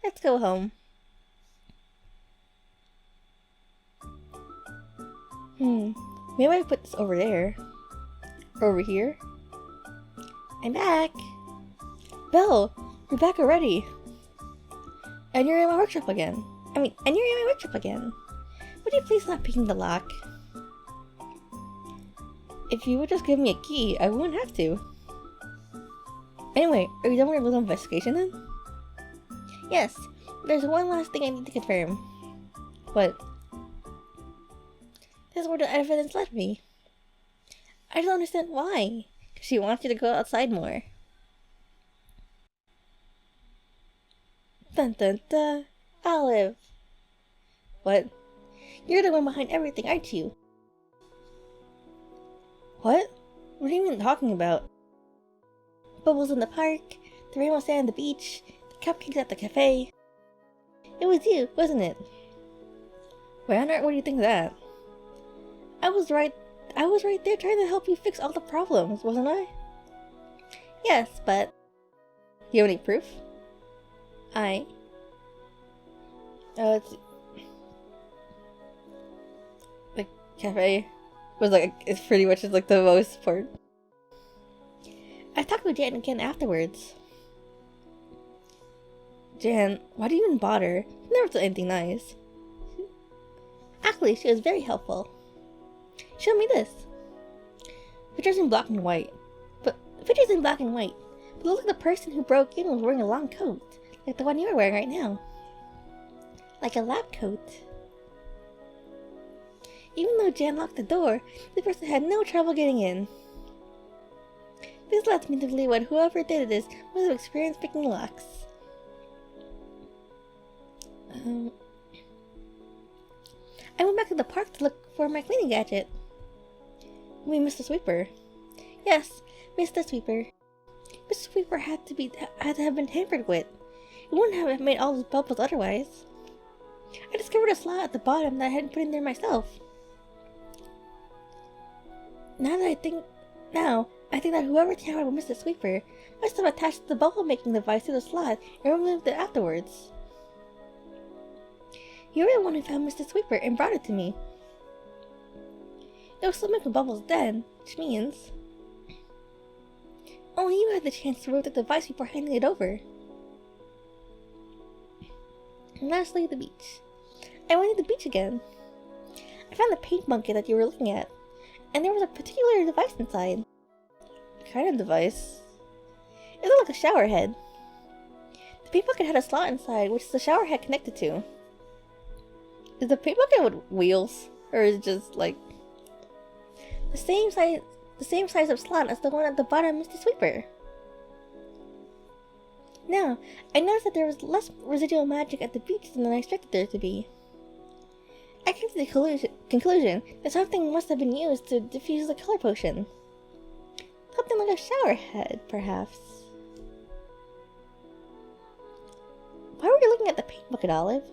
Let's go home. Maybe I put this over there. Over here. I'm back. Belle, you're back already. And you're in my workshop again. And you're in my workshop again. Would you please stop picking the lock? If you would just give me a key, I wouldn't have to. Anyway, are you done with your little investigation then? Yes, there's one last thing I need to confirm. What? This is where the evidence led me. I don't understand why. Because she wants you to go outside more. Dun dun dun. Olive. What? You're the one behind everything, aren't you? What? What are you even talking about? Bubbles in the park, the rainbow sand on the beach, the cupcakes at the cafe. It was you, wasn't it? Why on earth would you think that? I was right there trying to help you fix all the problems, wasn't I? Yes, but... Do you have any proof? Let's see. The cafe was it's pretty much just like the most part. I talked with Jan again afterwards. Jan, why do you even bother? She never said anything nice. Actually, she was very helpful. Show me this. Pictures in black and white. But look like the person who broke in was wearing a long coat, like the one you're wearing right now. Like a lab coat. Even though Jan locked the door, the person had no trouble getting in. This lets me to believe that whoever did this must have experienced picking locks. I went back to the park to look for my cleaning gadget. We Mr. Sweeper. Yes, Mr. Sweeper. Mr. Sweeper had to have been tampered with. It wouldn't have made all those bubbles otherwise. I discovered a slot at the bottom that I hadn't put in there myself. I think that whoever tampered with Mr. Sweeper must have attached the bubble making device to the slot and removed it afterwards. You were the one who found Mr. Sweeper and brought it to me. It was still making bubbles then, which means only you had the chance to remove the device before handing it over. And lastly, the beach. I went to the beach again. I found the paint bucket that you were looking at, and there was a particular device inside. What kind of device? It looked like a shower head. The paint bucket had a slot inside, which the shower head connected to. Is the paint bucket with wheels, or is it just like the same size of slot as the one at the bottom of Mr. Sweeper? Now, I noticed that there was less residual magic at the beach than I expected there to be. I came to the conclusion that something must have been used to diffuse the color potion. Something like a shower head, perhaps. Why were you looking at the paint bucket, Olive?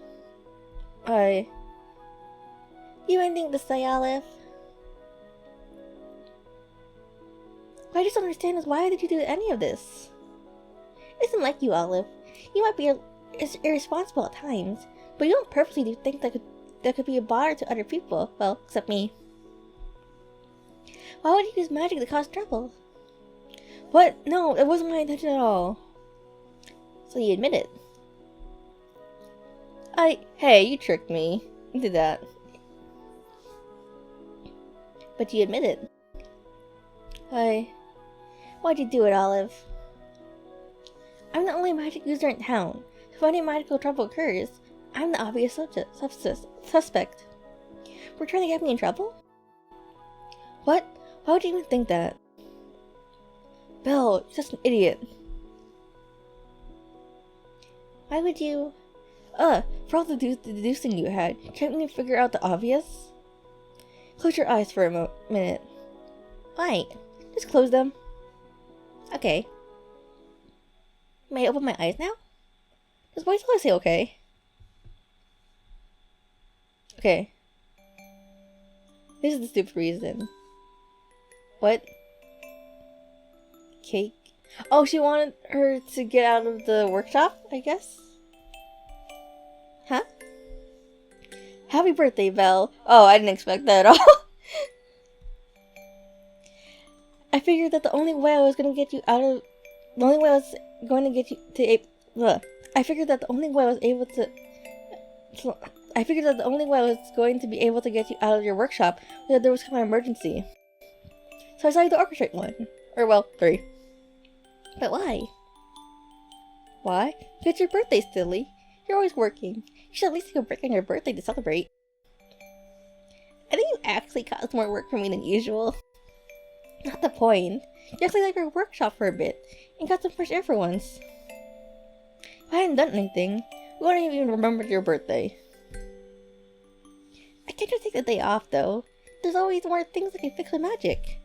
You have anything to say, Olive? What I just don't understand is why did you do any of this? It isn't like you, Olive. You might be irresponsible at times, but you don't purposely do things that could be a bother to other people. Well, except me. Why would you use magic to cause trouble? What? No, it wasn't my intention at all. So you admit it. Hey, you tricked me. You did that. But you admit it. Why'd you do it, Olive? I'm the only magic user in town. If any magical trouble occurs, I'm the obvious suspect. We're trying to get me in trouble? What? Why would you even think that? Belle, you're just an idiot. Why would you... for all the deducing you had, can't you figure out the obvious? Close your eyes for a minute. Why? Just close them. Okay. May I open my eyes now? Just wait till I say okay. Okay. This is the stupid reason. What? Cake? Oh, she wanted her to get out of the workshop, I guess? Happy birthday, Belle. Oh, I didn't expect that at all. I figured that the only way I was going to get you out of... The only way I was going to get you to... I figured that the only way I was able to... I figured that the only way I was going to be able to get you out of your workshop was that there was some kind of emergency. So I decided to orchestrate one. Or, well, 3. But why? Why? Because it's your birthday, silly. You're always working. You should at least take a break on your birthday to celebrate. I think you actually caused more work for me than usual. Not the point. You actually left your workshop for a bit, and got some fresh air for once. If I hadn't done anything, we wouldn't even remember your birthday. I can't just take the day off, though. There's always more things that can fix with magic.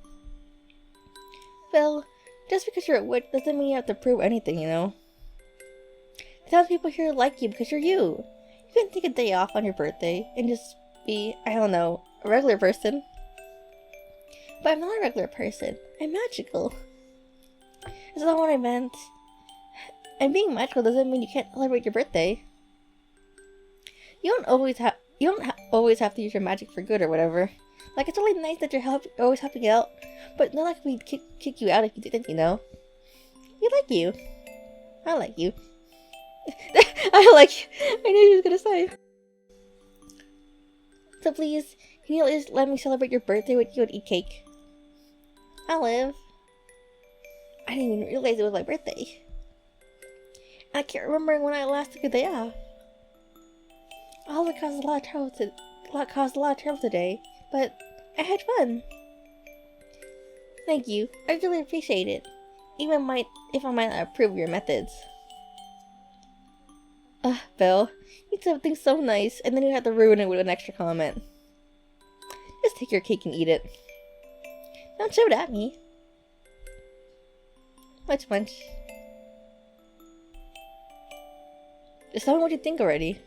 Well, just because you're a witch doesn't mean you have to prove anything, you know? Sometimes people here like you because you're you. You can take a day off on your birthday and just be, I don't know, a regular person. But I'm not a regular person. I'm magical. That's not what I meant. And being magical doesn't mean you can't celebrate your birthday. You don't always have to use your magic for good or whatever. Like, it's really nice that you're always helping out, but not like we'd kick you out if you didn't, you know? We like you. I like you. I like you. I knew you was gonna say. So please, can you at least let me celebrate your birthday with you and eat cake? Olive. I didn't even realize it was my birthday. I can't remember when I last took a day off. Olive caused a lot of trouble today, but I had fun. Thank you. I really appreciate it. Even if I might not approve of your methods. Belle, you did something so nice, and then you had to ruin it with an extra comment. Just take your cake and eat it. Don't show it at me. Munch munch. Just tell me what you think already.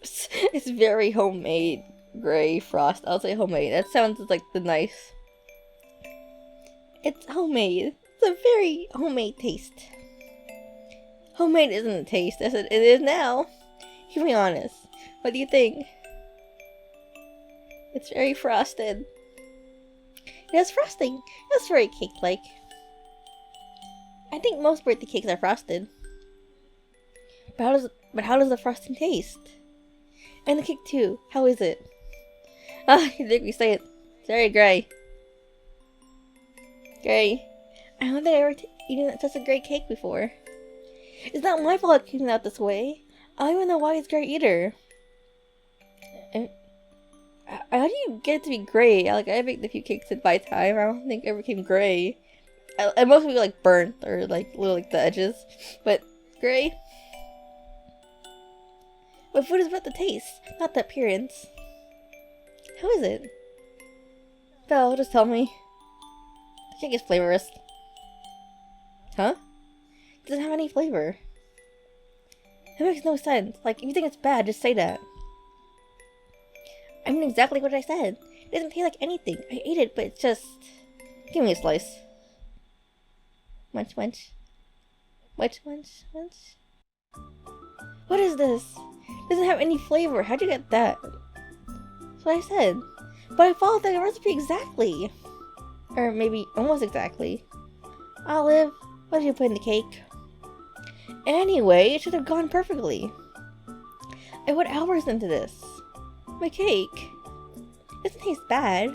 It's very homemade gray frost. I'll say homemade. That sounds like the nice. It's homemade. It's a very homemade taste. Homemade isn't a taste, as it is now. You be honest. What do you think? It's very frosted. It has frosting. It's very cake-like. I think most birthday cakes are frosted. But how does the frosting taste? And the cake too. How is it? You think we say it. It's very gray. Gray. I don't think I ever eaten such a great cake before. It's not my fault it came out this way. I don't even know why it's gray either. How do you get it to be gray? Like, I baked a few cakes at by time. I don't think it ever became gray. And most of it like burnt or like little like the edges. But gray? But food is about the taste, not the appearance. How is it? Belle, just tell me. The cake is flavorless. Huh? It doesn't have any flavor. That makes no sense. Like, if you think it's bad, just say that. I mean exactly what I said. It doesn't taste like anything. I ate it, but it's just... Give me a slice. Munch, munch. Munch, munch, munch. What is this? It doesn't have any flavor. How'd you get that? That's what I said. But I followed the recipe exactly. Or maybe almost exactly. Olive, what did you put in the cake? Anyway, it should have gone perfectly. I put hours into this. My cake. It doesn't taste bad.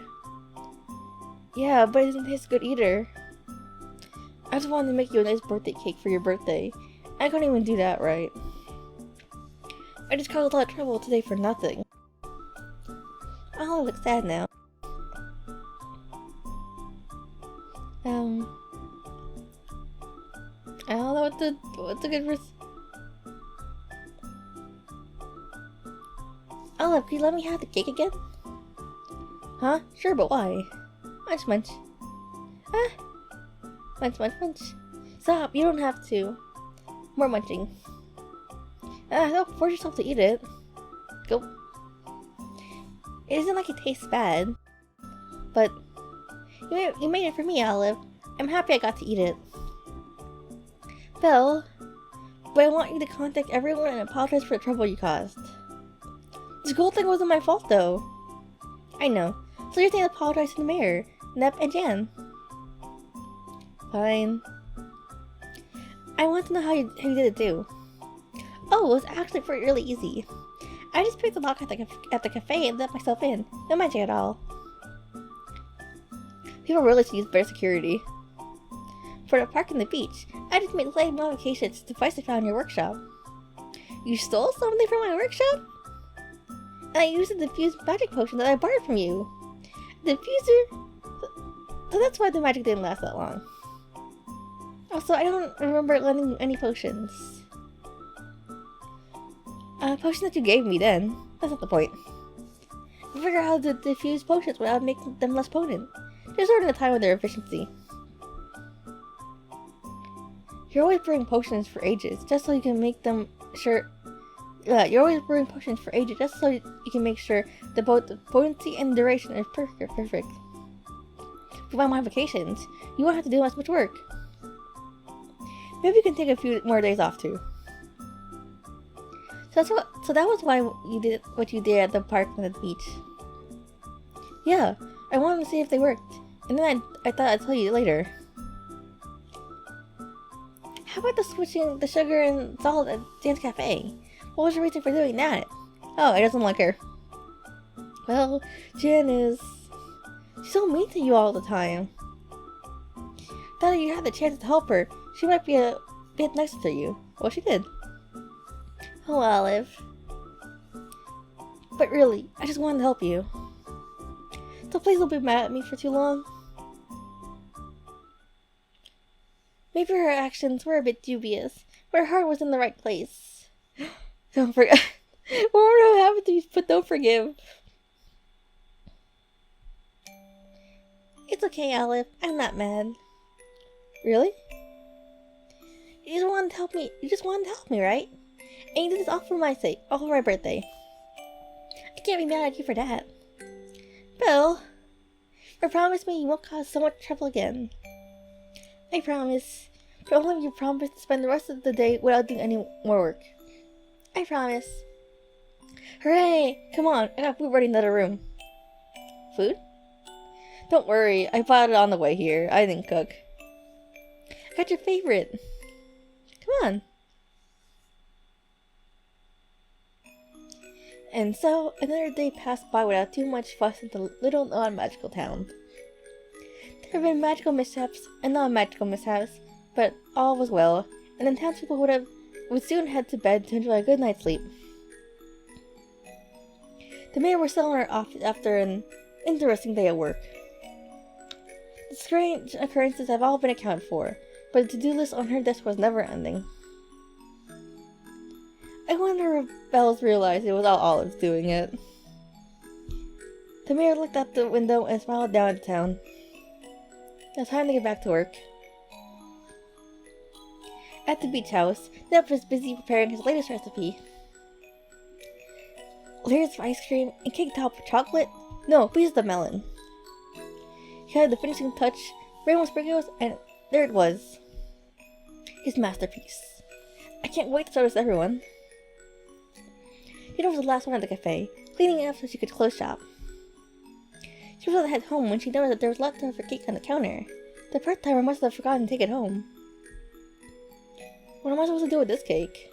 Yeah, but it doesn't taste good either. I just wanted to make you a nice birthday cake for your birthday. I couldn't even do that right. I just caused a lot of trouble today for nothing. I'll look sad now. I don't know what's a good Olive, can you let me have the cake again? Huh? Sure, but why? Munch, munch. Ah! Munch, munch, munch. Stop, you don't have to. More munching. Don't force yourself to eat it. Go. It isn't like it tastes bad. But, you made it for me, Olive. I'm happy I got to eat it. Belle, but I want you to contact everyone and apologize for the trouble you caused. The school thing wasn't my fault, though. I know. So you're saying apologize to the mayor, Nep, and Jan. Fine. I want to know how you did it, too. Oh, it was actually really easy. I just picked the lock at the cafe and let myself in. No magic at all. People really should use better security. For the park and the beach, I just made slight modifications to devices found in your workshop. You stole something from my workshop? And I used a diffused magic potion that I borrowed from you. Diffuser? So that's why the magic didn't last that long. Also, I don't remember lending you any potions. Potion that you gave me then. That's not the point. I figure out how to diffuse potions without making them less potent. Just ordering a time with their efficiency. You're always brewing potions for ages, just so you can make them sure. You're always brewing potions for ages, just so you can make sure that both the potency and duration is perfect. For my modifications, you won't have to do as much work. Maybe you can take a few more days off too. So that was why you did what you did at the park and the beach. Yeah, I wanted to see if they worked, and then I thought I'd tell you later. How about the switching the sugar and salt at Dan's Cafe? What was your reason for doing that? Oh, I doesn't like her. Well, Jan is... she's so mean to you all the time. Thought you had the chance to help her. She might be a bit nicer to you. Well, she did. Oh, Olive. But really, I just wanted to help you. So please don't be mad at me for too long. Maybe her actions were a bit dubious, but her heart was in the right place. Don't forget. What would have happened to you, but don't forgive. It's okay, Olive. I'm not mad. Really? You just wanted to help me. You just wanted to help me, right? And you did this all for my sake, all for my birthday. I can't be mad at you for that. Bill, you promise me you won't cause so much trouble again. I promise. But only if you promise to spend the rest of the day without doing any more work. I promise. Hooray! Come on, I got food ready in the other room. Food? Don't worry, I bought it on the way here. I didn't cook. I got your favorite. Come on. And so, another day passed by without too much fuss in the little non-magical town. There have been magical mishaps and non-magical mishaps, but all was well, and the townspeople would soon head to bed to enjoy a good night's sleep. The mayor was still in her office after an interesting day at work. The strange occurrences have all been accounted for, but the to-do list on her desk was never ending. I wonder if Bells realized it was all Olive's doing it. The mayor looked out the window and smiled down at the town. Now time to get back to work. At the beach house, Nep was busy preparing his latest recipe. Layers of ice cream and cake topped with chocolate? No, pieces of melon. He had the finishing touch, rainbow sprinkles, and there it was. His masterpiece. I can't wait to show this to everyone. Hida was the last one at the cafe, cleaning it up so she could close shop. She was about to head home when she noticed that there was leftover cake on the counter. The part-timer must have forgotten to take it home. What am I supposed to do with this cake?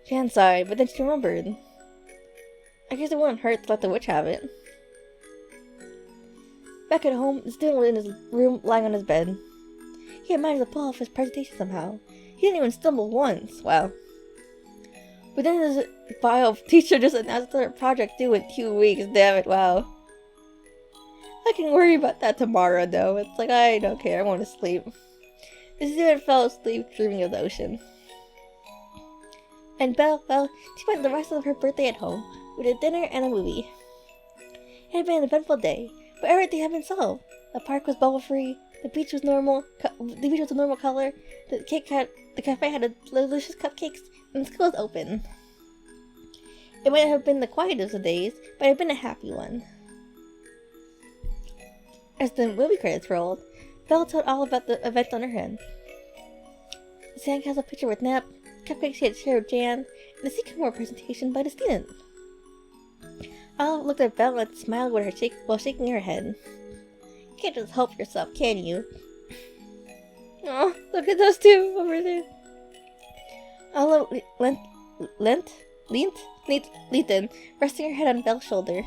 Jan sighed, but then she remembered. I guess it wouldn't hurt to let the witch have it. Back at home, the student was in his room, lying on his bed. He had managed to pull off his presentation somehow. He didn't even stumble once. Wow. But then his bio teacher just announced their project due in 2 weeks. Damn it, wow. I can worry about that tomorrow, though. It's like, I don't care, I want to sleep. The student fell asleep dreaming of the ocean. And Belle, well, she spent the rest of her birthday at home, with a dinner and a movie. It had been an eventful day, but everything had been solved. The park was bubble-free, the beach was normal, a normal color, the cafe had delicious cupcakes, and the school was open. It might have been the quietest of days, but it had been a happy one. As the movie credits rolled, Belle told all about the event on her head. sandcastle picture with Nap, cupcakes at chibi-diane, and a Sycamore presentation by the student. Olive looked at Belle and smiled with her while shaking her head. You can't just help yourself, can you? Oh, look at those two over there. Olive leaned in, resting her head on Belle's shoulder.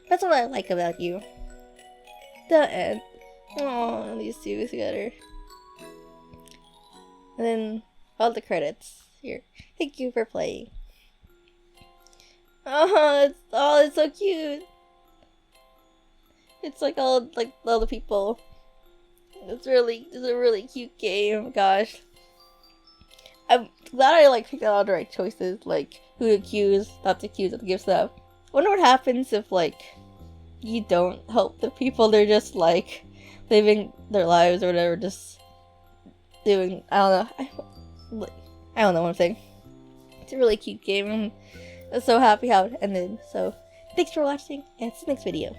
That's what I like about you. The end. Oh, these two together. And then all the credits here. Thank you for playing. It's so cute. It's like all the people. It's a really cute game. Gosh, I'm glad I picked out all the right choices, like who to accuse, not to accuse, and to give stuff. I wonder what happens if you don't help the people. They're just living their lives or whatever, just doing, I don't know what I'm saying. It's a really cute game. I'm so happy how it ended. So thanks for watching, and see you next video.